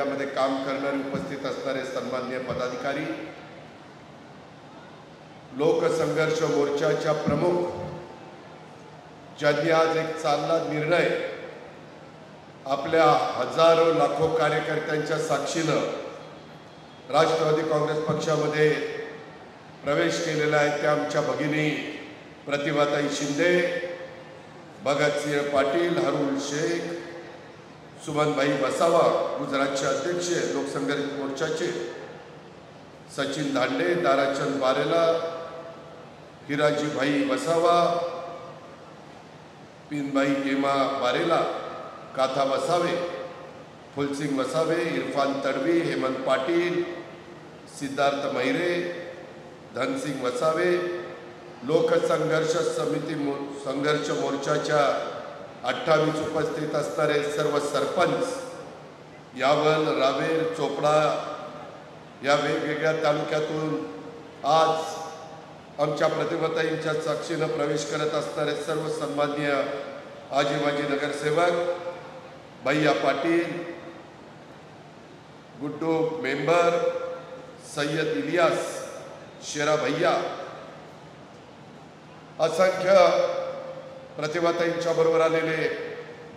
मध्ये काम करणारे उपस्थित असणारे सन्माननीय पदाधिकारी, लोकसंघर्ष मोर्चाच्या प्रमुख, ज्यांनी आज एक चांगला निर्णय आपल्या हजारो लाखो कार्यकर्त्यांच्या साक्षीनं राष्ट्रवादी काँग्रेस पक्षामध्ये प्रवेश केलेला आहे, त्या आमच्या भगिनी प्रतिभाताई शिंदे, भगतसिंह पाटील, हरुल शेख, सुमनभाई वसावा, गुजरातचे अध्यक्ष लोकसंघर्ष मोर्चाचे, सचिन दांडे, दाराचंद बारेला, हिराजीभाई वसावा, पिनबाई गेमा बारेला, काथा वसावे, फुलसिंग वसावे, इरफान तडवी, हेमंत पाटील, सिद्धार्थ मैरे, धनसिंग वसावे, लोकसंघर्ष समिती संघर्ष मोर्चाच्या 28 उपस्थित असणारे सर्व सरपंच, यावल, रावेर, चोपडा या वेगवेगळ्या तालुक्यातून आज आमच्या प्रतिभाताईंच्या साक्षीनं प्रवेश करत असणारे सर्व सन्माननीय आजी माजी नगरसेवक, भैया पाटील, गुड्डू मेंबर, सय्यद इलियास, शेरा भैया, असंख्य प्रतिभाताईंच्या बरोबर आलेले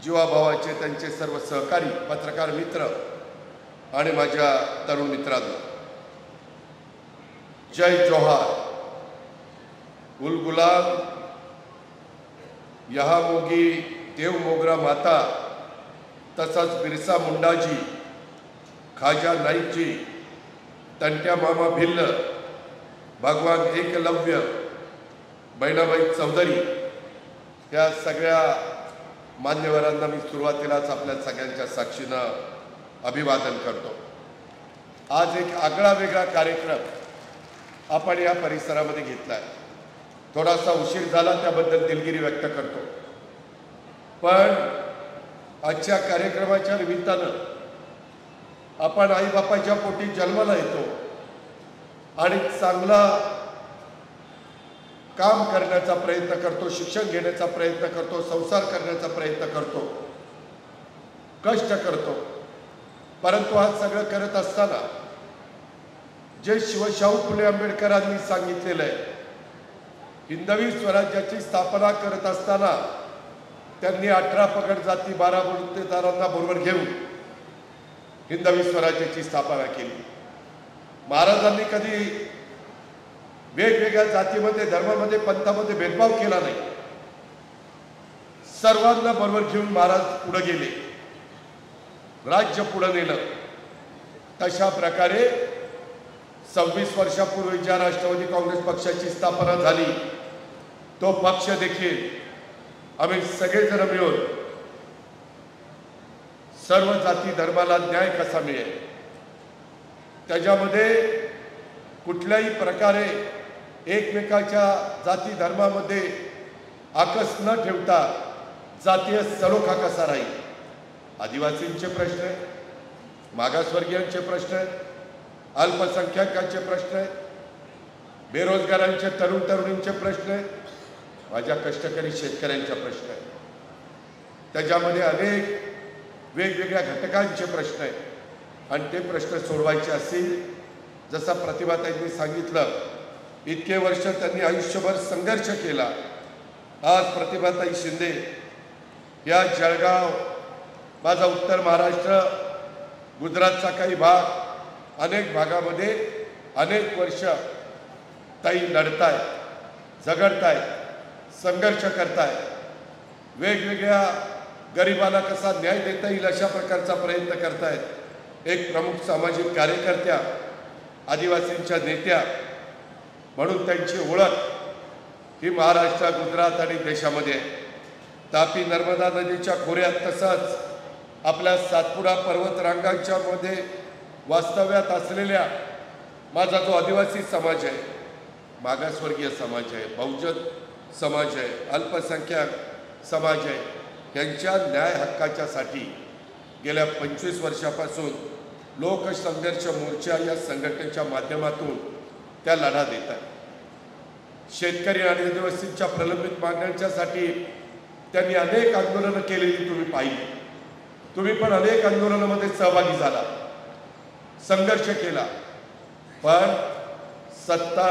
जीवाभावाचे त्यांचे सर्व सहकारी, पत्रकार मित्र आणि माझ्या तरुण मित्रांनो, जय जोहार. गुल गुलाम, यहा मोगी, देव मोगरा माता, तसंच बिरसा मुंडाजी, खाजा नाईकजी, तंट्या मामा भिल्ल, भगवान एकलव्य, बहिणाबाई चौधरी, या सगळ्या मान्यवरांना मी सुरुवातीलाच आपल्या सगळ्यांच्या साक्षीनं अभिवादन करतो. आज एक आगळा वेगळा कार्यक्रम आपण या परिसरामध्ये घेतला आहे. थोडासा उशीर झाला, त्याबद्दल दिलगिरी व्यक्त करतो. पण आजच्या कार्यक्रमाच्या निमित्तानं आपण आईबापाच्या पोटी जन्माला येतो आणि चांगला काम करण्याचा प्रयत्न करतो, शिक्षण घेण्याचा प्रयत्न करतो, संसार करण्याचा प्रयत्न करतो, कष्ट करतो. परंतु आज सगळं करत असताना जे शिवशाहू फुले आंबेडकरांनी सांगितलेलं आहे, हिंदवी स्वराज्याची स्थापना करत असताना त्यांनी 18 पगड जाती 12 बलुतेदारांना बरोबर घेऊन हिंदवी स्वराज्याची स्थापना केली. महाराजांनी कधी वेगवेगळ्या जातीमध्ये, धर्मामध्ये, पंथामध्ये भेदभाव केला नाही. सर्वांना बरोबर घेऊन महाराज पुढे गेले, राज्य पुढे नेलं. तशा प्रकारे 26 वर्षापूर्वी ज्या राष्ट्रवादी काँग्रेस पक्षाची स्थापना झाली, तो पक्ष देखील आम्ही सगळेजण मिळून सर्व जाती धर्माला न्याय कसा मिळेल, त्याच्यामध्ये कुठल्याही प्रकारे एकमेकाच्या जाती धर्मामध्ये आकस न ठेवता जातीय सलोखा कसा राहील, आदिवासींचे प्रश्न, मागासवर्गीयांचे प्रश्न, अल्पसंख्याकांचे प्रश्न, बेरोजगारांचे, तरुण तरुणींचे प्रश्न, माझ्या कष्टकरी शेतकऱ्यांचे प्रश्न, त्याच्यामध्ये अनेक वेगवेगळ्या घटकांचे प्रश्न आहेत. आणि ते प्रश्न सोडवायचे असतील, जसा प्रतिभाताईंनी सांगितलं, इतके वर्ष त्यांनी आयुष्यभर संघर्ष केला. आज प्रतिभाताई शिंदे या जळगाव, माझा उत्तर महाराष्ट्र, गुजरातचा काही भाग, अनेक भागामध्ये अनेक वर्ष ताई लढताय, झगडताय, संघर्ष करताय. वेगवेगळ्या गरिबाला कसा न्याय देता येईल अशा प्रकारचा प्रयत्न करतायत. एक प्रमुख सामाजिक कार्यकर्त्या, आदिवासींच्या नेत्या म्हणून त्यांची ओळख ही महाराष्ट्र, गुजरात आणि देशामध्ये आहे. तापी नर्मदा नदीच्या खोऱ्यात, तसंच आपल्या सातपुडा पर्वतरांगांच्या मध्ये वास्तव्यात असलेल्या माझा जो आदिवासी समाज आहे, मागासवर्गीय समाज आहे, बहुजन समाज आहे, अल्पसंख्याक समाज आहे, यांच्या न्याय हक्काच्यासाठी गेल्या 25 वर्षापासून लोकसंघर्ष मोर्चा या संघटनेच्या माध्यमातून त्या लढा देतात. शेतकरी आणि आदिवासींच्या प्रलंबित मागण्यांच्यासाठी त्यांनी अनेक आंदोलनं केलेली तुम्ही पाहिली. तुम्ही पण अनेक आंदोलनामध्ये सहभागी झाला. संघर्ष केला, पण सत्ता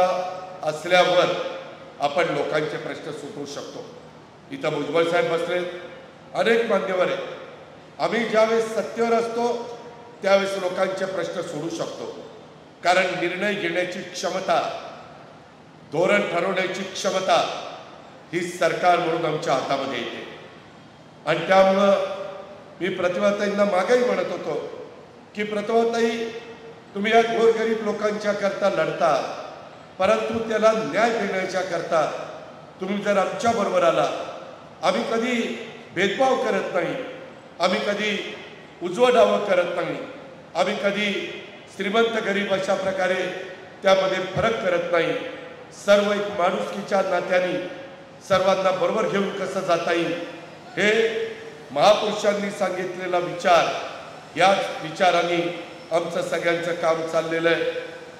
असल्यावर आपण लोकांचे प्रश्न सुटवू शकतो. इथं भुजबळ साहेब बसले, अनेक मान्यवर आहेत. आम्ही ज्यावेळेस सत्तेवर असतो त्यावेळेस लोकांचे प्रश्न सोडू शकतो, कारण निर्णय घेण्याची क्षमता, धोरण ठरवण्याची क्षमता ही सरकार म्हणून आमच्या हातामध्ये येते. आणि त्यामुळं मी प्रतिभाताईंना मागेही म्हणत होतो की प्रतिभाताई, तुम्ही या गोरगरीब लोकांच्या करता लढता, परंतु त्याला न्याय देण्याच्या करता तुम्ही जर आमच्या बरोबर आला, आम्ही कधी भेदभाव करत नाही, आम्ही कधी उजवं डावं करत नाही, आम्ही कधी श्रीमंत गरीब अशा प्रकारे त्यामध्ये फरक करत नाही. सर्व एक माणुसकीच्या नात्याने सर्वांना बरोबर घेऊन कसं जाता येईल, हे महापुरुषांनी सांगितलेला विचार, याच विचाराने आमचं सगळ्यांचं काम चाललेलं आहे.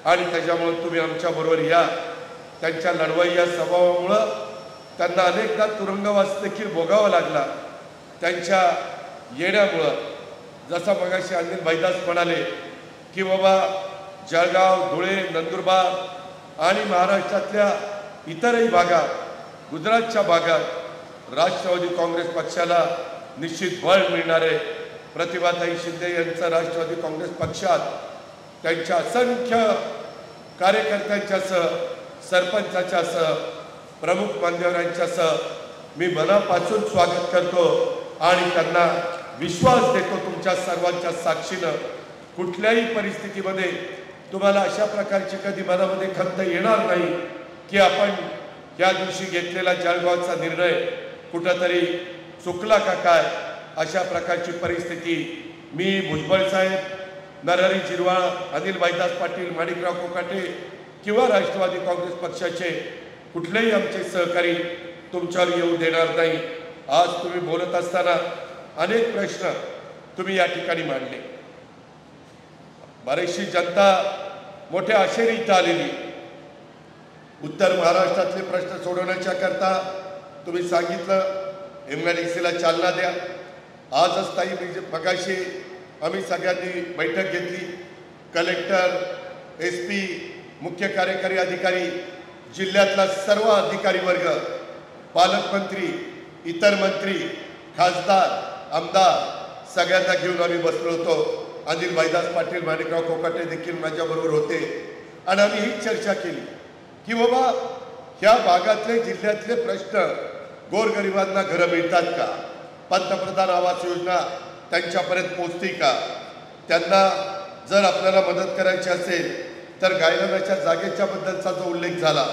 आणि त्याच्यामुळे तुम्ही आमच्याबरोबर या. त्यांच्या लढवय्या स्वभावामुळं त्यांना अनेकदा तुरुंगवास देखील भोगावा लागला. त्यांच्या येण्यामुळं, जसा मगाशी अनिल भाईदास म्हणाले की बाबा जळगाव, धुळे, नंदुरबार आणि महाराष्ट्रातल्या इतरही भागात, गुजरातच्या भागात राष्ट्रवादी काँग्रेस पक्षाला निश्चित बळ मिळणार आहे. प्रतिभाताई शिंदे यांचं राष्ट्रवादी काँग्रेस पक्षात त्यांच्या असंख्य कार्यकर्त्यांच्यासह, सरपंचाच्यासह, प्रमुख मान्यवरांच्यासह मी मनापासून स्वागत करतो आणि त्यांना विश्वास देतो तुमच्या सर्वांच्या साक्षीनं कुठल्याही परिस्थितीमध्ये तुम्हाला अशा प्रकारची कधी मनामध्ये खंत येणार नाही की आपण या दिवशी घेतलेला जळगावचा निर्णय कुठंतरी चुकला का काय. अशा प्रकारची परिस्थिती मी, भुजबळ साहेब, नरहरी झिरवाळ, अनिल भाईदास पाटील, माणिकराव कोकाटे किंवा राष्ट्रवादी काँग्रेस पक्षाचे कुठलेही आमचे सहकारी तुमच्यावर येऊ देणार नाही. आज तुम्ही बोलत असताना अनेक प्रश्न तुम्ही या ठिकाणी मांडले. बरीचशी जनता मोठ्या आशेने इथं आलेली. उत्तर महाराष्ट्रातले प्रश्न सोडवण्याच्या करता तुम्ही सांगितलं MIDCला चालना द्या. आजच ताई मगाशी आम्ही सगळ्यांनी बैठक घेतली. कलेक्टर, SP, मुख्य कार्यकारी अधिकारी, जिल्ह्यातला सर्व अधिकारी वर्ग, पालकमंत्री, इतर मंत्री, खासदार, आमदार सगळ्यांना घेऊन आम्ही बसलो होतो. अनिल भाईदास पाटील, माणिकराव कोकाटे देखील माझ्याबरोबर होते आणि आम्ही ही चर्चा केली की बाबा ह्या भागातले, जिल्ह्यातले प्रश्न, गोरगरिबांना घरं मिळतात का, पंतप्रधान आवास योजना त्यांच्यापर्यंत पोहोचते का, त्यांना जर आपल्याला मदत करायची असेल तर गायरानाच्या जागेच्या बद्दलचा जो उल्लेख झाला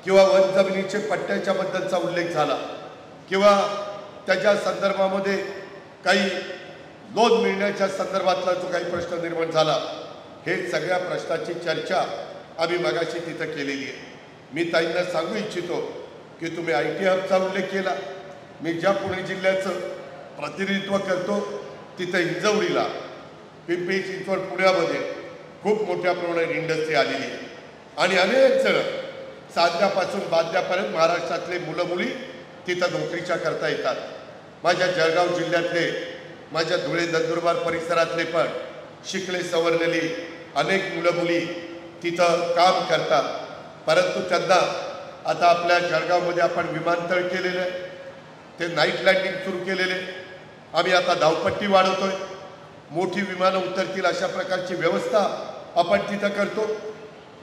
किंवा वन जमिनीचे पट्ट्याच्या बद्दलचा उल्लेख झाला किंवा त्याच्या संदर्भामध्ये काही लोन मिळण्याच्या संदर्भातला जो काही प्रश्न निर्माण झाला, हे सगळ्या प्रश्नाची चर्चा आम्ही मगाशी तिथं केलेली आहे. मी ताईंना सांगू इच्छितो की तुम्ही IT हबचा उल्लेख केला. मी ज्या पुणे जिल्ह्याचं प्रतिनिधित्व करतो तिथं हिंजवडीला, पिंपरी चिंचवड, पुण्यामध्ये खूप मोठ्या प्रमाणात इंडस्ट्री आलेली आहे आणि अनेक जण साध्यापासून बाध्यापर्यंत महाराष्ट्रातले मुलं मुली तिथं नोकरीच्या करता येतात. माझ्या जळगाव जिल्ह्यातले, माझ्या धुळे, नंदुरबार परिसरातले पण शिकले सवरलेली अनेक मुलं मुली तिथं काम करतात. परंतु त्यांना आता आपल्या जळगावमध्ये आपण विमानतळ केलेलं आहे, ते नाईट लँडिंग सुरू केलेले. आम्ही आता धावपट्टी वाढवतोय, मोठी विमानं उतरतील अशा प्रकारची व्यवस्था आपण तिथं करतो.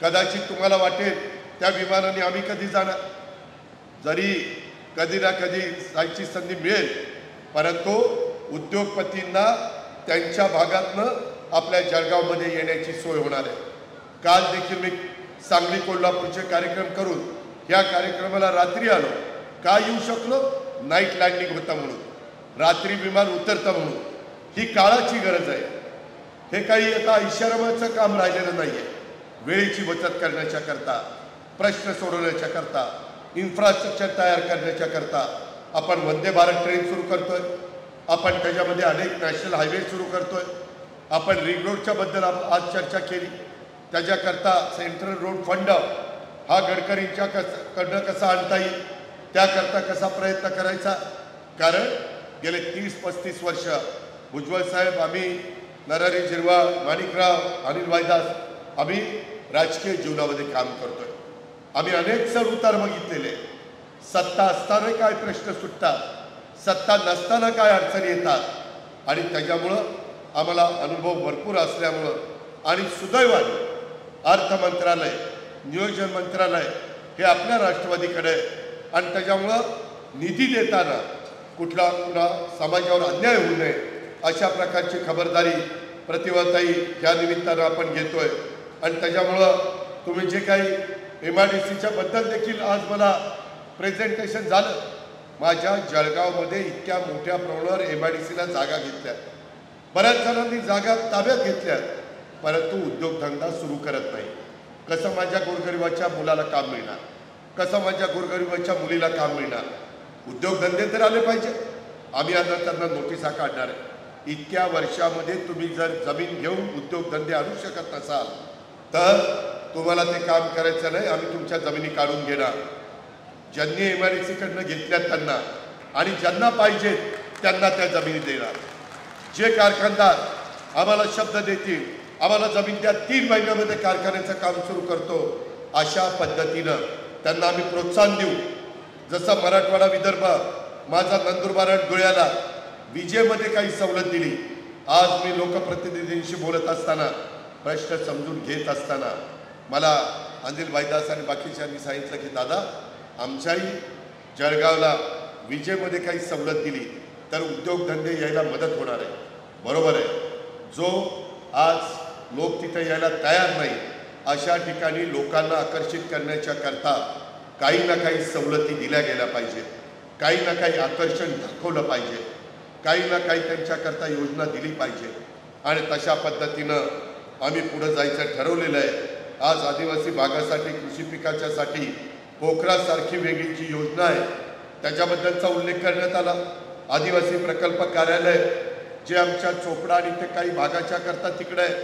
कदाचित तुम्हाला वाटेल त्या विमानाने आम्ही कधी जाणार, जरी कधी ना कधी जायची संधी मिळेल, परंतु उद्योगपतींना त्यांच्या भागातनं आपल्या जळगावमध्ये येण्याची सोय होणार आहे. काल देखील मी सांगली, कोल्हापूरचे कार्यक्रम करून ह्या कार्यक्रमाला रात्री आलो. का येऊ शकलो? नाईट लँडिंग होतं म्हणून, रात्री विमान उतरतं म्हणून. ही काळाची गरज आहे. हे काही आता इशाराचं काम राहिलेलं नाही आहे. वेळेची बचत करण्याच्या करता, प्रश्न सोडवण्याच्या करता, इन्फ्रास्ट्रक्चर तयार करण्याच्या करता आपण वंदे भारत ट्रेन सुरू करतोय. आपण त्याच्यामध्ये अनेक नॅशनल हायवे सुरू करतोय. आपण रिंग रोडच्या बद्दल आज चर्चा केली. त्याच्याकरता सेंट्रल रोड फंड हा गडकरींच्या कडनं कसा आणता येईल, त्याकरता कसा प्रयत्न करायचा. कारण गेले 30-35 वर्ष भुजबळ साहेब, आम्ही नरहरी झिरवाळ, माणिकराव, अनिल वायदास आम्ही राजकीय जीवनामध्ये काम करतोय. आम्ही अनेक चढ उतार बघितलेले. सत्ता असताना काय प्रश्न सुटतात, सत्ता नसताना काय अडचणी येतात आणि त्याच्यामुळं आम्हाला अनुभव भरपूर असल्यामुळं आणि सुदैवाने अर्थ मंत्रालय, नियोजन मंत्रालय हे आपल्या राष्ट्रवादीकडे आणि त्याच्यामुळं निधी देताना कुठला समाजावर अन्याय होऊ नये अशा प्रकारची खबरदारी प्रतिभाताई या निमित्तानं आपण घेतोय. आणि त्याच्यामुळं तुम्ही जे काही MIDCच्या बद्दल देखील आज मला प्रेझेंटेशन झालं. माझ्या जळगावमध्ये इतक्या मोठ्या प्रमाणावर MIDCला जागा घेतल्या, बऱ्याच जणांनी जागा ताब्यात घेतल्यात, परंतु उद्योगधंदा सुरू करत नाही. कसं माझ्या गोरगरिबाच्या मुलाला काम मिळणार, कसं माझ्या गोरगरिबाच्या मुलीला काम मिळणार? उद्योगधंदे तर आले पाहिजे. आम्ही आता त्यांना नोटिसा काढणार आहे. इतक्या वर्षामध्ये तुम्ही जर जमीन घेऊन उद्योगधंदे आणू शकत नसाल तर तुम्हाला ते काम करायचं नाही. आम्ही तुमच्या जमिनी काढून घेणार. ज्यांनी MIDCकडनं घेतल्यात त्यांना आणि ज्यांना पाहिजे त्यांना त्या जमिनी देणार. जे कारखानदार आम्हाला शब्द देतील, आम्हाला जमीन द्या, 3 महिन्यामध्ये कारखान्याचं काम सुरू करतो, अशा पद्धतीनं त्यांना आम्ही प्रोत्साहन देऊ. जसं मराठवाडा, विदर्भ, माझा नंदुरबार आणि धुळ्याला विजेमध्ये काही सवलत दिली. आज मी लोकप्रतिनिधींशी बोलत असताना, प्रश्न समजून घेत असताना मला अनिल वायदास आणि बाकीच्यांनी सांगितलं की दादा, आमच्याही जळगावला विजेमध्ये काही सवलत दिली तर उद्योगधंदे यायला मदत होणार आहे. बरोबर आहे. जो आज लोक तिथे यायला तयार नाही अशा ठिकाणी लोकांना आकर्षित करण्याच्या करता काही ना काही सवलती दिल्या गेल्या पाहिजेत, काही ना काही आकर्षण दाखवलं पाहिजे, काही ना काही त्यांच्याकरता योजना दिली पाहिजे. आणि तशा पद्धतीनं आम्ही पुढं जायचं ठरवलेलं आहे. आज आदिवासी भागासाठी कृषी पिकाच्यासाठी पोखरासारखी वेगळी जी योजना आहे त्याच्याबद्दलचा उल्लेख करण्यात आला. आदिवासी प्रकल्प कार्यालय जे आमच्या चोपडा आणि ते काही भागाच्या करता तिकडे आहे,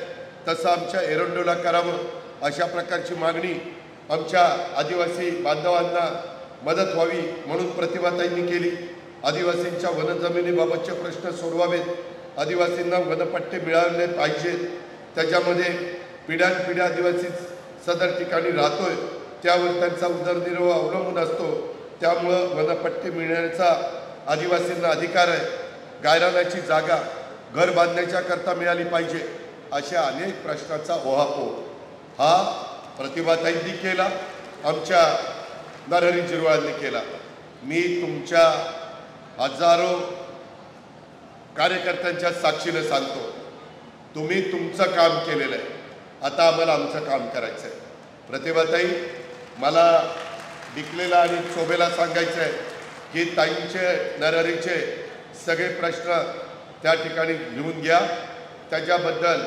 तसं आमच्या एरंडोला करावं अशा प्रकारची मागणी आमच्या आदिवासी बांधवांना मदत व्हावी म्हणून प्रतिभाताईंनी केली. आदिवासींच्या वनजमिनीबाबतचे प्रश्न सोडवावेत, आदिवासींना वनपट्टे मिळाले पाहिजेत. त्याच्यामध्ये पिढ्यानपिढ्या आदिवासी सदर ठिकाणी राहतोय, त्यावर त्यांचा उदरनिर्वाह अवलंबून असतो. त्यामुळं वनपट्टे मिळण्याचा आदिवासींना अधिकार आहे. गायरानाची जागा घर बांधण्याच्या करता मिळाली पाहिजे. अशा अनेक प्रश्नाचा ओहापोह हा प्रतिभाताईंनी केला, आमच्या नरहरी झिरवाळांनी केला. मी तुमच्या हजारो कार्यकर्त्यांच्या साक्षीने सांगतो, तुम्ही तुमचं काम केलेलं आहे, आता आम्हाला आमचं काम करायचं आहे. प्रतिभाताई, मला डिकलेला आणि चोबेला सांगायचं आहे की ताईंचे, नरहरीचे सगळे प्रश्न त्या ठिकाणी लिहून घ्या. त्याच्याबद्दल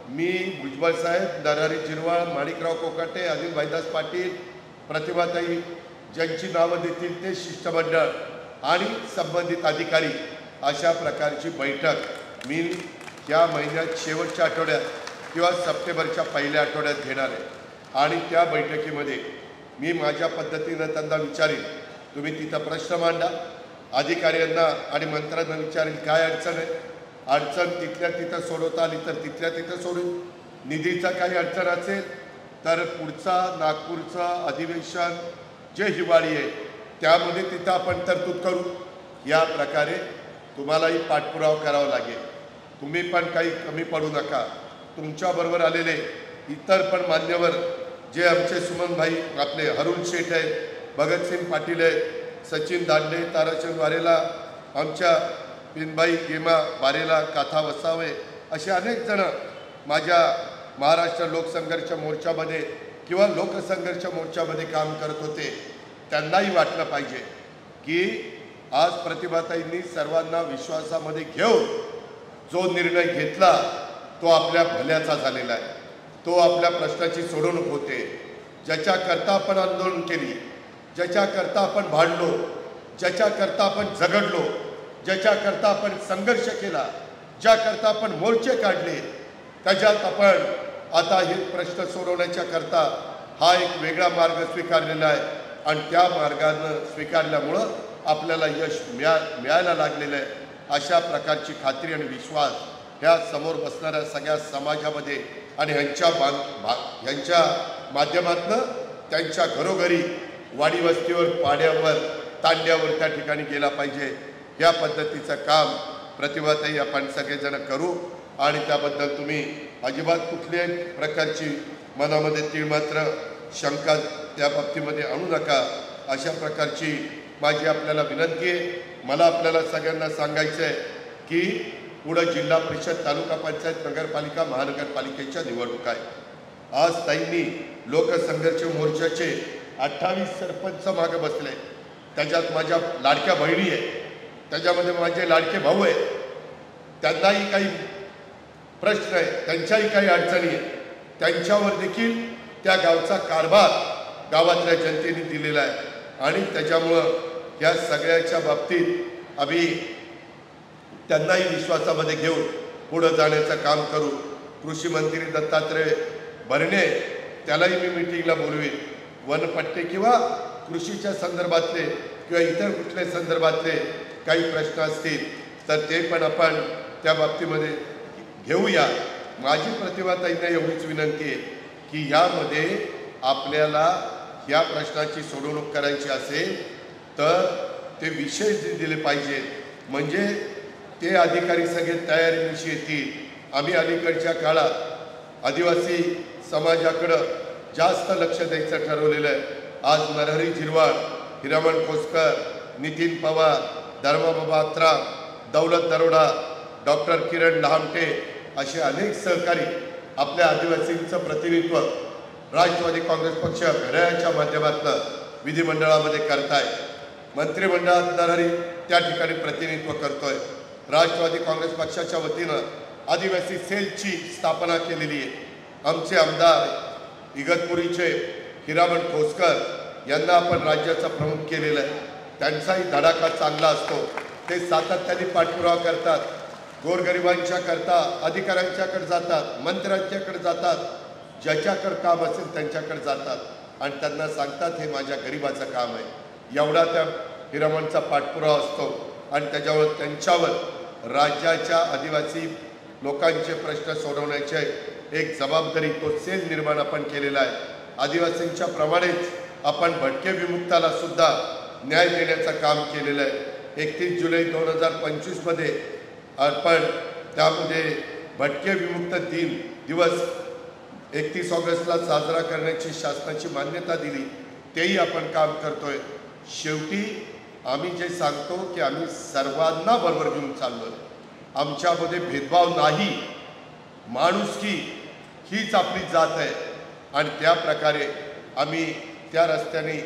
मी भुजबळ साहेब, नरहरी झिरवाळ, माणिकराव कोकाटे, अनिल वायदास पाटील, प्रतिभाताई ज्यांची नावं देतील ते शिष्टमंडळ आणि संबंधित अधिकारी अशा प्रकारची बैठक मी या महिन्यात शेवटच्या आठवड्यात किंवा सप्टेंबरच्या पहिल्या आठवड्यात घेणार आहे. आणि त्या बैठकीमध्ये मी माझ्या पद्धतीनं त्यांना विचारीन, तुम्ही तिथं प्रश्न मांडा, अधिकाऱ्यांना आणि मंत्र्यांना विचारेल काय अडचण आहे, अडचण तिथल्या तिथं सोडवता आली तर तिथल्या तिथं सोडून, निधीचा काही अडचण असेल तर पुढचा नागपूरचं अधिवेशन जे हिवाळी आहे त्यामध्ये तिथं आपण तरतूद करू. या प्रकारे तुम्हालाही पाठपुरावा करावा लागेल. तुम्ही पण काही कमी पडू नका. तुमच्याबरोबर आलेले इतर पण मान्यवर जे आमचे सुमनभाई, आपले हरुण शेठ आहेत, भगतसिंग पाटील आहेत, सचिन दांडे, ताराचंद वारेला, आमच्या पिनबाई गेमा वारेला, काथा वसावे, असे अनेक जण माझ्या महाराष्ट्र लोकसंघर्ष मोर्चामध्ये किंवा लोकसंघर्ष मोर्चामध्ये काम करत होते. त्यांनाही वाटलं पाहिजे की आज प्रतिभाताईंनी सर्वांना विश्वासामध्ये घेऊन जो निर्णय घेतला तो आपल्या भल्याचा झालेला आहे, तो आपल्या प्रश्नाची सोडवणूक होते. ज्याच्याकरता आपण आंदोलन केली, ज्याच्याकरता आपण भांडलो, ज्याच्याकरता आपण झगडलो, ज्याच्याकरता आपण संघर्ष केला, ज्याकरता आपण मोर्चे काढले, त्याच्यात आपण आता हे प्रश्न सोडवण्याच्या करता हा एक वेगळा मार्ग स्वीकारलेला आहे. आणि त्या मार्गानं स्वीकारल्यामुळं आपल्याला यश मिळायला लागलेलं आहे. अशा प्रकारची खात्री आणि विश्वास ह्या समोर बसणाऱ्या सगळ्या समाजामध्ये आणि ह्यांच्या माध्यमातून त्यांच्या घरोघरी वाडी वस्तीवर पाड्यावर तांड्यावर त्या ठिकाणी गेला पाहिजे। या पद्धतीचं काम प्रतिभाताई आपण सगळेजण करू आणि त्याबद्दल तुम्ही अजिबात कुठल्याही प्रकारची मनामध्ये तीळमात्र शंका त्या बाबतीमध्ये आणू नका। अशा प्रकारची माझी आपल्याला विनंती आहे। मला आपल्याला सगळ्यांना सांगायचं आहे की पुढं जिल्हा परिषद, तालुका पंचायत, नगरपालिका, महानगरपालिकेच्या निवडणुका आहे। आज ताईंनी लोकसंघर्ष मोर्चाचे 28 सरपंच मागे बसले, त्याच्यात माझ्या लाडक्या बहिणी आहे, त्याच्यामध्ये माझे लाडके भाऊ आहेत, त्यांनाही काही प्रश्न आहे, त्यांच्याही काही अडचणी आहेत, त्यांच्यावर देखील त्या गावचा कारभार गावातल्या जनतेने दिलेला आहे आणि त्याच्यामुळं या सगळ्याच्या बाबतीत आम्ही त्यांनाही विश्वासामध्ये घेऊन पुढे जाण्याचं काम करू। कृषी मंत्री दत्तात्रय भरणे त्यालाही मी मीटिंगला बोलवीन। वनपट्टे किंवा कृषीच्या संदर्भातले किंवा इतर कुठल्या संदर्भातले काही प्रश्न असतील तर ते पण आपण त्या बाबतीमध्ये घेऊया। माझी प्रतिभाताईंना एवढीच विनंती आहे की यामध्ये आपल्याला या प्रश्नाची सोडवणूक करायची असेल तर ते विषय दिले पाहिजेत, म्हणजे ते अधिकारी सगळे तयारीनिशी येतील। आम्ही अलीकडच्या काळात आदिवासी समाजाकडं जास्त लक्ष द्यायचं ठरवलेलं आहे। आज नरहरी झिरवाळ, हिरामण खोसकर, नितीन पवार, धर्माबाबा आत्राम, दौलत दरोडा, डॉक्टर किरण लहामटे असे अनेक सहकारी आपल्या आदिवासींचं प्रतिनिधित्व राष्ट्रवादी काँग्रेस पक्ष घड्याळाच्या माध्यमातून विधिमंडळामध्ये करताय। मंत्रिमंडळात नरहरी त्या ठिकाणी प्रतिनिधित्व करतोय। राष्ट्रवादी काँग्रेस पक्षाच्या वतीनं आदिवासी सेलची स्थापना केलेली आहे। आमचे आमदार इगतपुरीचे हिरामण खोसकर यांना आपण राज्याचा प्रमुख केलेला आहे। त्यांचाही धडाका चांगला असतो, ते सातत्याने पाठपुरावा करतात, गोरगरिबांच्या करता अधिकाऱ्यांच्याकडे जातात, मंत्र्यांच्याकडे जातात, ज्याच्याकडे काम असेल त्यांच्याकडे जातात आणि त्यांना सांगतात हे माझ्या गरिबाचं काम आहे। एवढा त्या हिरामणचा पाठपुरावा असतो आणि त्याच्यावर त्यांच्यावर राज्याच्या आदिवासी लोकांचे प्रश्न सोडवण्याचे एक जबाबदारी तो सेल निर्माण आपण केलेला आहे। आदिवासींच्या प्रमाणेच आपण भटके विमुक्ताला सुद्धा न्याय देण्याचं काम केलेलं आहे। 31 जुलै 2025 मध्ये आपण त्यामध्ये भटके विमुक्त दिवस 31 ऑगस्टला साजरा करण्याची शासनाची मान्यता दिली, तेही आपण काम करतोय। शेवटी आम्ही जे सांगतो की आम्ही सर्वांना बरोबर घेऊन चाललोय, आमच्यामध्ये भेदभाव नाही, माणुसकी हीच आपली जात आहे आणि त्या प्रकारे आम्ही त्या रस्त्याने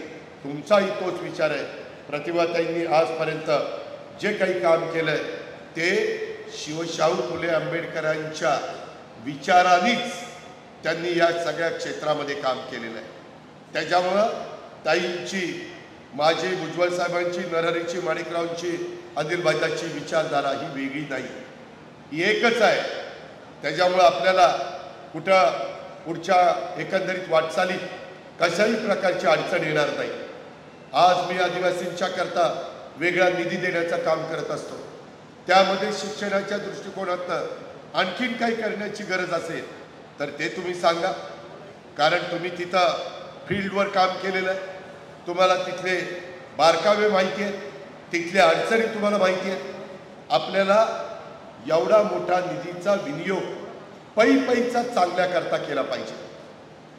तुमचाही तोच विचार आहे। प्रतिभाताईंनी आजपर्यंत जे काही काम केलं आहे ते शाहू फुले आंबेडकरांच्या विचारानेच त्यांनी या सगळ्या क्षेत्रामध्ये काम केलेलं आहे। त्याच्यामुळं ताईंची, माझी, उज्ज्वल साहेबांची, नरहरीची, माणिकरावांची, आदिलबाजाची विचारधारा ही वेगळी नाही, ही एकच आहे। त्याच्यामुळं आपल्याला कुठं पुढच्या एकंदरीत वाटचालीत कशाही प्रकारची अडचण येणार नाही। आज मी आदिवासींच्या करता वेगळा निधी देण्याचं काम करत असतो, त्यामध्ये शिक्षणाच्या दृष्टिकोनातनं आणखीन काही करण्याची गरज असेल तर ते तुम्ही सांगा, कारण तुम्ही तिथं फील्डवर काम केलेलं आहे, तुम्हाला तिथले बारकावे माहिती आहेत, तिथल्या अडचणी तुम्हाला माहिती आहेत। आपल्याला एवढा मोठा निधीचा विनियोग पैचा चांगल्या करता केला पाहिजे।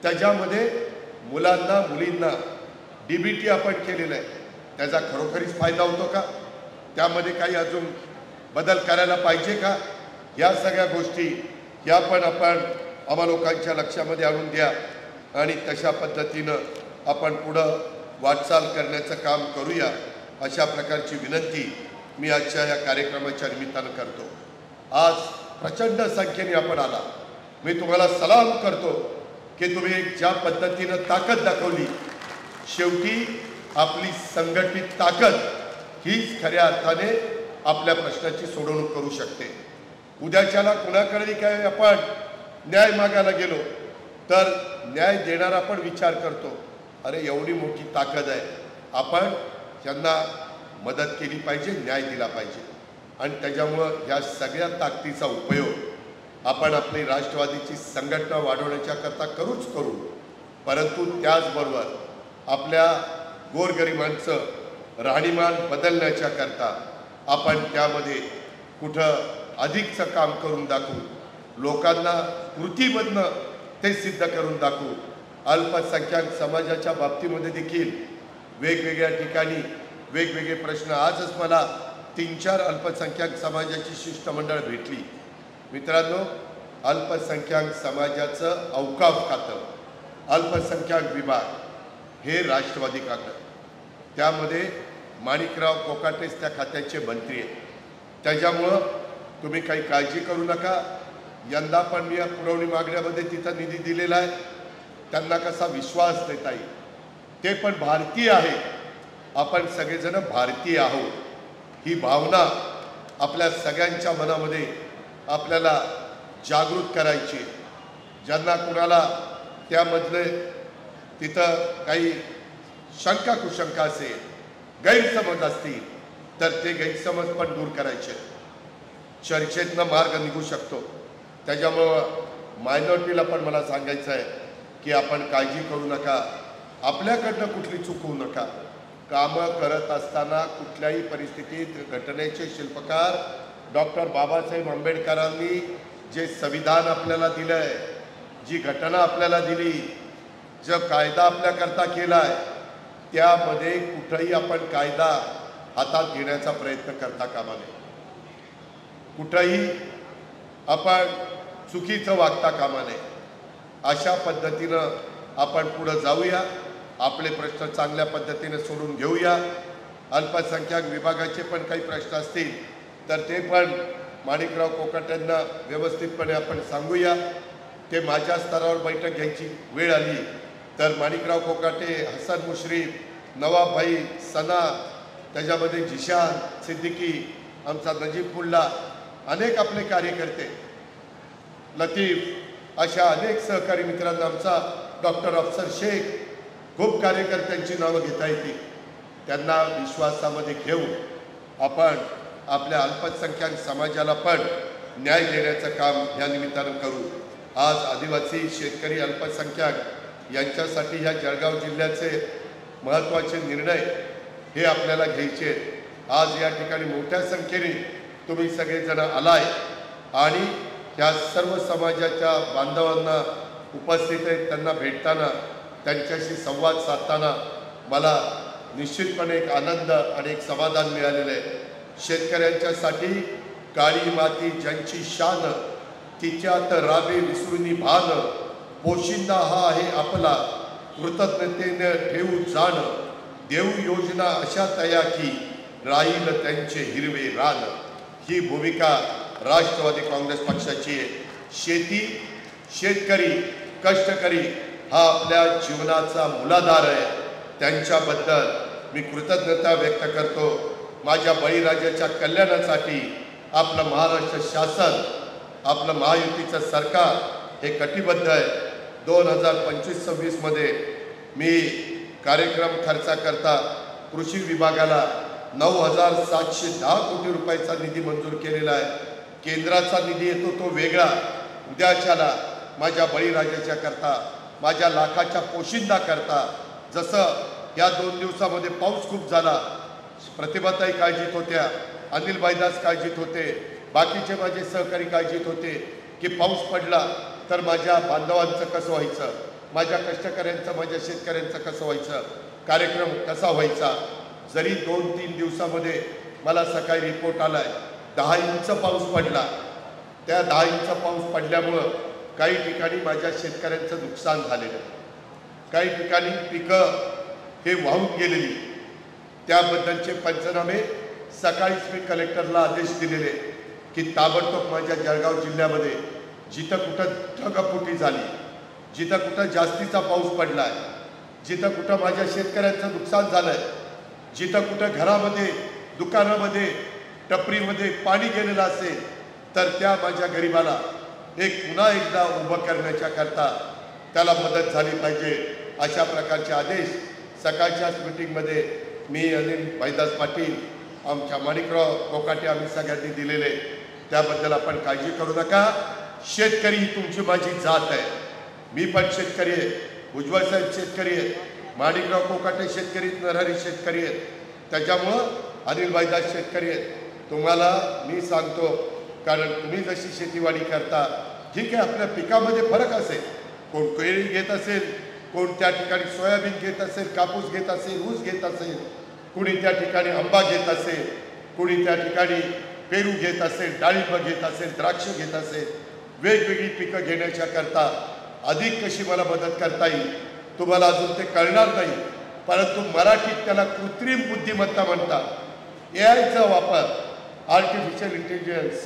त्याच्यामध्ये मुलांना, मुलींना DBT आपण केलेलं आहे, त्याचा खरोखरीच फायदा होतो का, त्यामध्ये काही अजून बदल करायला पाहिजे का, या सगळ्या गोष्टी या पण आपण आम्हा लोकांच्या लक्षामध्ये आणून द्या आणि तशा पद्धतीनं आपण पुढं वाटचाल करण्याचं काम करूया, अशा प्रकारची विनंती मी आजच्या या कार्यक्रमाच्या निमित्तानं करतो। आज प्रचंड संख्येने आपण आला, मी तुम्हाला सलाम करतो की तुम्ही ज्या पद्धतीनं ताकद दाखवली, शेवटी आपली संघटित ताकद हीच खऱ्या अर्थाने आपल्या प्रश्नाची सोडवणूक करू शकते। उद्याच्याला कुणाकडे काय आपण न्याय मागायला गेलो तर न्याय देणारा पण विचार करतो, अरे एवढी मोठी ताकद आहे, आपण त्यांना मदत केली पाहिजे, न्याय दिला पाहिजे आणि त्याच्यामुळं या सगळ्या ताकदीचा उपयोग आपण आपली राष्ट्रवादीची संघटना वाढवण्याच्या करता करूच करू, परंतु त्याचबरोबर आपल्या गोरगरिबांचं राहणीमान बदलण्याच्या करता आपण त्यामध्ये कुठं अधिकचं काम करून दाखवू, लोकांना कृतीमधनं ते सिद्ध करून दाखवू। अल्पसंख्याक समाजाच्या बाबतीमध्ये देखील वेगवेगळ्या ठिकाणी वेगवेगळे प्रश्न, आजच मला 3-4 अल्पसंख्याक समाजाची शिष्टमंडळ भेटली। मित्रांनो, अल्पसंख्याक समाजाचं औकाफ खातं, अल्पसंख्याक विभाग हे राष्ट्रवादी खातं, त्यामध्ये माणिकराव कोकाटेच त्या खात्याचे मंत्री आहेत। त्याच्यामुळं तुम्ही काही काळजी करू नका। यंदा पण मी या पुरवणी मागण्यामध्ये तिथं निधी दिलेला आहे, त्यांना कसा विश्वास देता येईल, ते पण भारतीय आहे, आपण सगळेजण भारतीय आहोत, ही भावना आपल्या सगळ्यांच्या मनामध्ये आपल्याला जागृत करायची। ज्यांना कुणाला त्यामधले तिथं काही शंका कुशंका असेल, गैरसमज असतील, तर ते गैरसमज पण दूर करायचे, चर्चेतनं मार्ग निघू शकतो। त्याच्यामुळं मायनॉरिटीला पण मला सांगायचं आहे की आपण काळजी करू नका, आपल्याकडनं कुठली चूक होऊ नका। कामं करत असताना कुठल्याही परिस्थितीत घटनेचे शिल्पकार डॉक्टर बाबासाहेब आंबेडकरांनी जे संविधान आपल्याला दिलं आहे, जी घटना आपल्याला दिली, जो कायदा आपल्याकरता केला आहे, त्यामध्ये कुठंही आपण कायदा हातात घेण्याचा प्रयत्न करता कामा नये, कुठंही आपण चुकीचं वागता कामा नये। अशा पद्धतीनं आपण पुढे जाऊया, आपले प्रश्न चांगल्या पद्धतीने सोडून घेऊया। अल्पसंख्याक विभागाचे पण काही प्रश्न असतील तर ते पण माणिकराव कोकाटेंना व्यवस्थितपणे आपण सांगूया। ते माझ्या स्तरावर बैठक घ्यायची वेळ आली तर माणिकराव कोकाटे, हसन मुश्रीफ, नवाबभाई, सना, त्याच्यामध्ये जिशान सिद्दीकी, आमचा नजीबुल्ला, अनेक आपले कार्यकर्ते, लतीफ, अशा अनेक सहकारी मित्रांना, आमचा डॉक्टर अफसर शेख, खूप कार्यकर्त्यांची नावं घेता येतील, त्यांना विश्वासामध्ये घेऊन आपण आपल्या अल्पसंख्याक समाजाला पण न्याय देण्याचं काम या निमित्तानं करू। आज आदिवासी, शेतकरी, अल्पसंख्याक यांच्यासाठी ह्या जळगाव जिल्ह्याचे महत्त्वाचे निर्णय हे आपल्याला घ्यायचे। आज या ठिकाणी मोठ्या संख्येने तुम्ही सगळेजण आलाय आणि या सर्व समाजाच्या बांधवांना उपस्थित आहेत, त्यांना भेटताना, त्यांच्याशी संवाद साधताना मला निश्चितपणे एक आनंद आणि एक समाधान मिळालेलं आहे। शेतकऱ्यांच्यासाठी काळी माती ज्यांची शान, तिच्यात राबे विसरुनी भान, पोशिंदा हा आहे आपला, कृतज्ञतेने ठेवू जाण, देऊ योजना अशा तया की राहील त्यांचे हिरवे रान, ही भूमिका राष्ट्रवादी काँग्रेस पक्षाची आहे। शेती, शेतकरी, कष्टकरी हा आपल्या जीवनाचा मूलाधार आहे, त्यांच्याबद्दल मी कृतज्ञता व्यक्त करतो। माझ्या बळीराजाच्या कल्याणासाठी आपलं महाराष्ट्र शासन, आपलं महायुतीचं सरकार हे कटिबद्ध आहे। 2025-26 मध्ये मी कार्यक्रम खर्चाकरता कृषी विभागाला 9,710 कोटी रुपयाचा निधी मंजूर केलेला आहे। केंद्राचा निधी येतो तो वेगळा, उद्याच्याला माझ्या बळीराजाच्या करता, माझ्या लाखाच्या पोशिंदा करता। जसं या 2 दिवसामध्ये पाऊस खूप झाला, प्रतिभाताई काळजीत होत्या, अनिल बाईदास काळजीत होते, बाकीचे माझे सहकारी काळजीत होते की पाऊस पडला तर माझ्या बांधवांचं कसं व्हायचं, माझ्या कष्टकऱ्यांचं, माझ्या शेतकऱ्यांचं कसं व्हायचं, कार्यक्रम कसा व्हायचा। जरी 2-3 दिवसामध्ये मला सकाळी रिपोर्ट आला आहे 10 इंच पाऊस पडला, त्या 10 इंच पाऊस पडल्यामुळं काही ठिकाणी माझ्या शेतकऱ्यांचं नुकसान झालेलं, काही ठिकाणी पिकं हे वाहून गेलेली, त्याबद्दलचे पंचनामे सकाळीच मी कलेक्टरला आदेश दिलेले की ताबडतोब माझ्या जळगाव जिल्ह्यामध्ये जिथं कुठं ढगफुटी झाली, जिथं कुठं जास्तीचा पाऊस पडला आहे, जिथं कुठं माझ्या शेतकऱ्यांचं नुकसान झालं आहे, जिथं कुठं घरामध्ये, दुकानामध्ये, टपरीमध्ये पाणी गेलेलं असेल तर त्या माझ्या गरिबाला पुन्हा एकदा उभं करण्याच्या करता त्याला मदत झाली पाहिजे। अशा प्रकारचे आदेश सकाळच्याच मीटिंगमध्ये मी अनिल भाईदास पाटील, आमच्या माणिकराव कोकाटे, आम्ही सगळ्यांनी दिलेले, त्याबद्दल आपण काळजी करू नका। शेतकरी ही तुमची माझी जात आहे. मी पण शेतकरी आहे, भुजबळ साहेब शेतकरी आहेत, माणिकराव कोकाटे शेतकरी, नरहरी शेतकरी आहेत, त्याच्यामुळं अनिल भाईदास शेतकरी आहेत. तुम्हाला मी सांगतो, कारण तुम्ही जशी शेतीवाडी करता, ठीक आहे, आपल्या पिकामध्ये फरक असेल, कोण केळी घेत असेल, कोण त्या ठिकाणी सोयाबीन घेत असेल, कापूस घेत असेल, ऊस घेत असेल, कुणी त्या ठिकाणी आंबा घेत असेल, कुणी त्या ठिकाणी पेरू घेत असेल, डाळिंब घेत असेल, द्राक्ष घेत असेल. वेगवेगळी पिकं घेण्याच्या करता अधिक कशी मला मदत करता येईल तुम्हाला अजून ते कळणार नाही, परंतु मराठीत त्याला कृत्रिम बुद्धिमत्ता म्हणतात. एआयचा वापर, आर्टिफिशियल इंटेलिजन्स,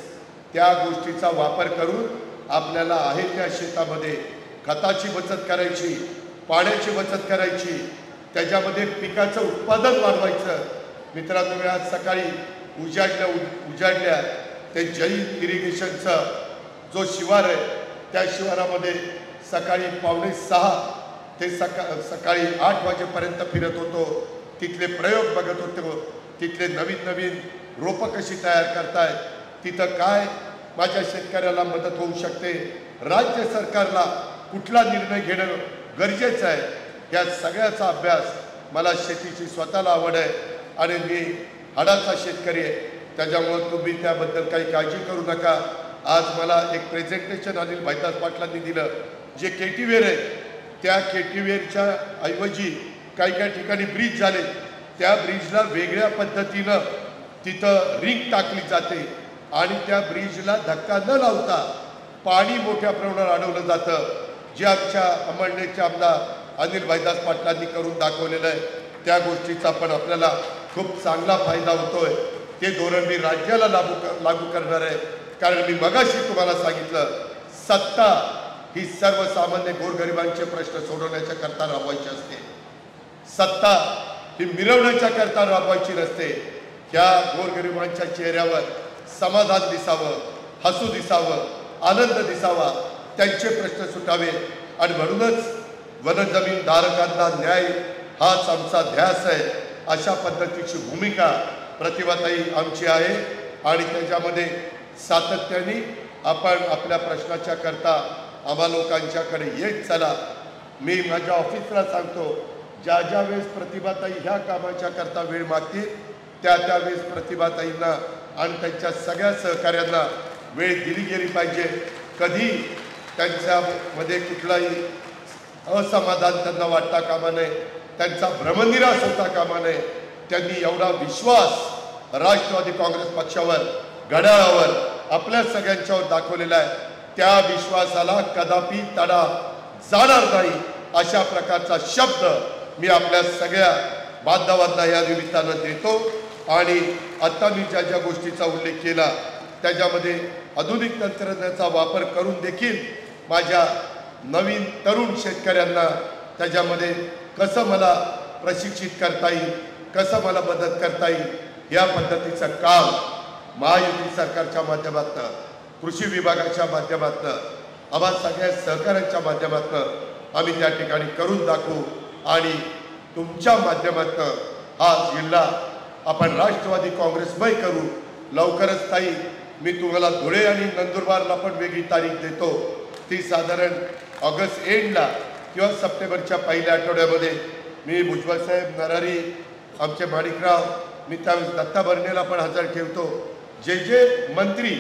त्या गोष्टीचा वापर करून आपल्याला आहे त्या शेतामध्ये खताची बचत करायची, पाण्याची बचत करायची, त्याच्यामध्ये पिकाचं उत्पादन वाढवायचं. मित्रांनो, मी आज सकाळी उजाडल्या ते जैन इरिगेशनचा जो शिवार आहे, त्या शिवारामध्ये सकाळी 5:45 ते सकाळी 8 वाजेपर्यंत फिरत होतो. तिथले प्रयोग बघत होतो, तिथले नवीन नवीन रोपं कशी तयार करताय, तिथं काय माझ्या शेतकऱ्याला मदत होऊ शकते, राज्य सरकारला कुठला निर्णय घेणं गरजेचं आहे, या सगळ्याचा अभ्यास. मला शेतीची स्वतःला आवड आहे आणि मी हाडाचा शेतकरी आहे, त्याच्यामुळं तुम्ही त्याबद्दल काही काळजी करू नका. आज मला एक प्रेझेंटेशन अनिल भाईदास पाटलांनी दिलं, जे केटीवेर आहे त्या केटीवेरच्या ऐवजी काही काही ठिकाणी ब्रिज झाले, त्या ब्रिजला वेगळ्या पद्धतीनं तिथं रिंग टाकली जाते आणि त्या ब्रिजला धक्का न लावता पाणी मोठ्या प्रमाणावर अडवलं जातं, जे आमच्या अमळनेरचे आमदार अनिल भाईदास पाटलांनी करून दाखवलेलं आहे. त्या गोष्टीचा पण आपल्याला खूप चांगला फायदा होतोय. ते धोरण मी राज्याला लागू करणार आहे, कारण मी मगाशी तुम्हाला सांगितलं, सत्ता ही सर्वसामान्य गोरगरिबांचे प्रश्न सोडवण्याच्या करता राबवायची असते. सत्ता ही मिरवण्याच्या करता राबवायची नसते. ह्या गोरगरिबांच्या चेहऱ्यावर समाधान दिसावं, हसू दिसावं, आनंद दिसावा, त्यांचे प्रश्न सुटावे, आणि म्हणूनच वनजमीन धारकांना न्याय हाच आमचा ध्यास आहे. अशा पद्धतीची भूमिका प्रतिभाताई आमची आहे आणि त्याच्यामध्ये सातत्याने आपण आपल्या प्रश्नाच्या करता आम्हा लोकांच्याकडे येत चला. मी माझ्या ऑफिसला सांगतो, ज्या ज्या वेळेस प्रतिभाताई ह्या कामाच्या करता वेळ मागतील, त्या त्यावेळेस प्रतिभाताईंना आणि त्यांच्या सगळ्या सहकाऱ्यांना वेळ दिली गेली पाहिजे. कधी त्यांच्यामध्ये कुठलाही असमाधान त्यांना वाटता कामा नये, त्यांचा भ्रमनिरास होता कामा नये. त्यांनी एवढा विश्वास राष्ट्रवादी काँग्रेस पक्षावर, घड्याळावर, आपल्या सगळ्यांच्यावर दाखवलेला आहे. त्या विश्वासाला कदापि तडा जाणार नाही, अशा प्रकारचा शब्द मी आपल्या सगळ्या बांधवांना या निमित्तानं देतो. आणि आता मी ज्या ज्या गोष्टीचा उल्लेख केला, त्याच्यामध्ये आधुनिक तंत्रज्ञानाचा वापर करून देखील माझ्या नवीन तरुण शेतकऱ्यांना त्याच्यामध्ये कसं मला प्रशिक्षित करता येईल, कसं मला मदत करता येईल, या पद्धतीचं काम महायुती सरकारच्या माध्यमातून, कृषी विभागाच्या माध्यमातून, आम्हा सगळ्या सहकाऱ्यांच्या माध्यमातून आम्ही त्या ठिकाणी करून दाखवू. आणि तुमच्या माध्यमातून हा जिल्हा आपण राष्ट्रवादी काँग्रेसमय करू. लवकरच ताई, मी तुम्हाला धुळे आणि नंदुरबारला पण वेगळी तारीख देतो. ती साधारण ऑगस्ट एंडला किंवा सप्टेंबरच्या पहिल्या आठवड्यामध्ये मी भुजबळ साहेब, नरहरी, आमचे माणिकराव, मी त्यावेळेस दत्ता भरणेला पण हजर ठेवतो. जे जे मंत्री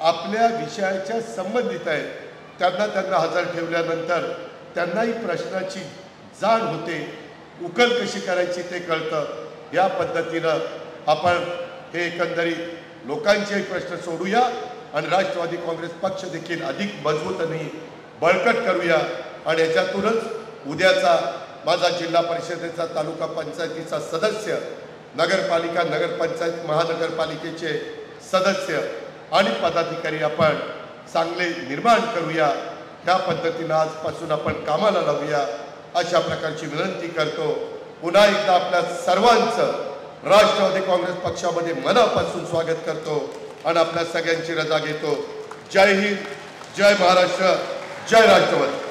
आपल्या विषयाच्या संबंधित आहेत त्यांना हजर ठेवल्यानंतर त्यांनाही प्रश्नाची जाण होते, उकल कशी करायची ते कळतं. या पद्धतीनं आपण हे एकंदरीत लोकांचे प्रश्न सोडूया आणि राष्ट्रवादी काँग्रेस पक्ष देखील अधिक मजबूत आणि बळकट करूया. आणि याच्यातूनच उद्याचा माझा जिल्हा परिषदेचा, तालुका पंचायतीचा सदस्य, नगरपालिका, नगरपंचायत, महानगरपालिकेचे सदस्य आणि पदाधिकारी आपण चांगले निर्माण करूया. ह्या पद्धतीनं आजपासून आपण कामाला लावूया, अशा प्रकारची विनंती करतो. पुन्हा एकदा आपल्या सर्वांचं राष्ट्रवादी काँग्रेस पक्षामध्ये मनापासून स्वागत करतो आणि आपल्या सगळ्यांची रजा घेतो. जय हिंद, जय महाराष्ट्र, जय राष्ट्रवादी.